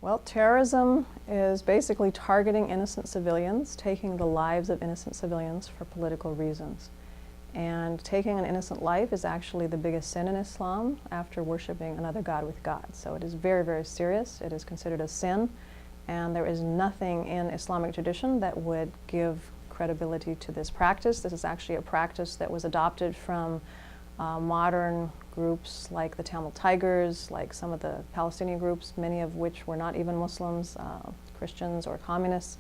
Well, terrorism is basically targeting innocent civilians, taking the lives of innocent civilians for political reasons. And taking an innocent life is actually the biggest sin in Islam after worshiping another god with God. So it is very, very serious. It is considered a sin. And there is nothing in Islamic tradition that would give credibility to this practice. This is actually a practice that was adopted from modern groups like the Tamil Tigers, like some of the Palestinian groups, many of which were not even Muslims, Christians or communists.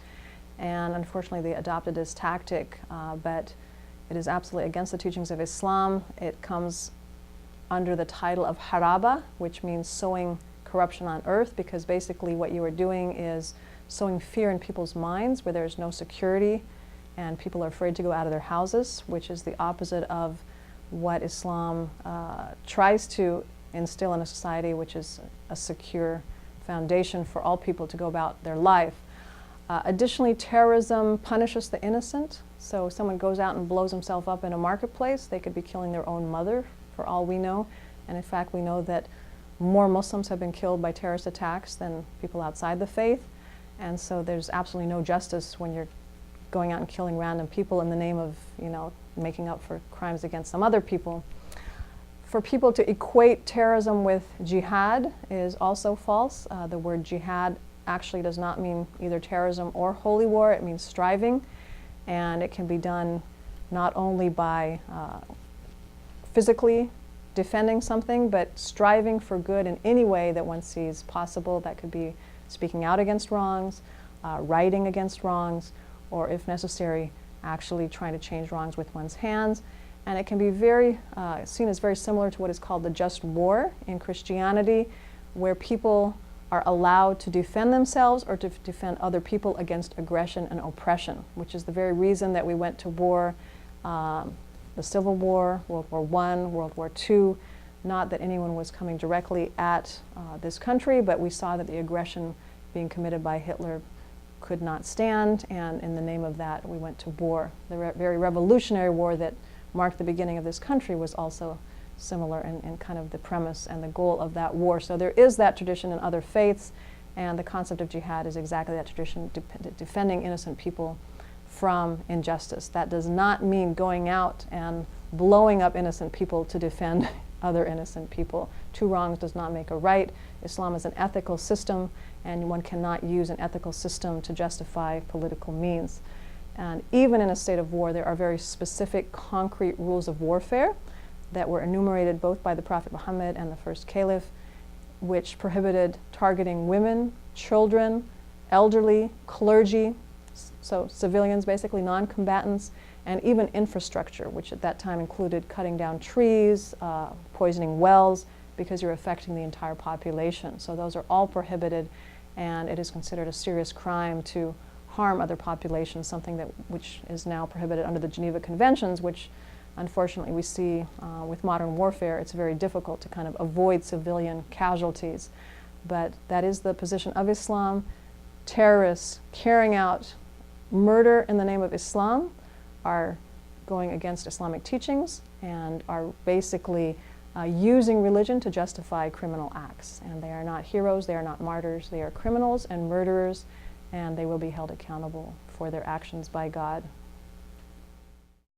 And unfortunately they adopted this tactic, but it is absolutely against the teachings of Islam. It comes under the title of haraba, which means sowing corruption on earth, because basically what you are doing is sowing fear in people's minds where there's no security and people are afraid to go out of their houses, which is the opposite of what Islam tries to instill in a society, which is a secure foundation for all people to go about their life. Additionally, terrorism punishes the innocent. So if someone goes out and blows himself up in a marketplace, they could be killing their own mother, for all we know. And in fact, we know that more Muslims have been killed by terrorist attacks than people outside the faith. And so there's absolutely no justice when you're going out and killing random people in the name of, making up for crimes against some other people. For people to equate terrorism with jihad is also false. The word jihad actually does not mean either terrorism or holy war. It means striving, and it can be done not only by physically defending something, but striving for good in any way that one sees possible. That could be speaking out against wrongs, writing against wrongs, or if necessary, actually trying to change wrongs with one's hands. And it can be seen as very similar to what is called the just war in Christianity, where people are allowed to defend themselves or to defend other people against aggression and oppression, which is the very reason that we went to war, the Civil War, World War I, World War II. Not that anyone was coming directly at this country, but we saw that the aggression being committed by Hitler could not stand, and in the name of that we went to war. The very revolutionary war that marked the beginning of this country was also similar in kind of the premise and the goal of that war. So there is that tradition in other faiths, and the concept of jihad is exactly that tradition, defending innocent people from injustice. That does not mean going out and blowing up innocent people to defend other innocent people. Two wrongs does not make a right. Islam is an ethical system, and one cannot use an ethical system to justify political means. And even in a state of war, there are very specific, concrete rules of warfare that were enumerated both by the Prophet Muhammad and the first Caliph, which prohibited targeting women, children, elderly, clergy, so civilians, basically non-combatants, and even infrastructure, which at that time included cutting down trees, poisoning wells, because you're affecting the entire population. So those are all prohibited, and it is considered a serious crime to harm other populations, something which is now prohibited under the Geneva Conventions, which unfortunately we see with modern warfare. It's very difficult to kind of avoid civilian casualties. But that is the position of Islam. Terrorists carrying out murder in the name of Islam are going against Islamic teachings and are basically using religion to justify criminal acts. And they are not heroes, they are not martyrs, they are criminals and murderers, and they will be held accountable for their actions by God.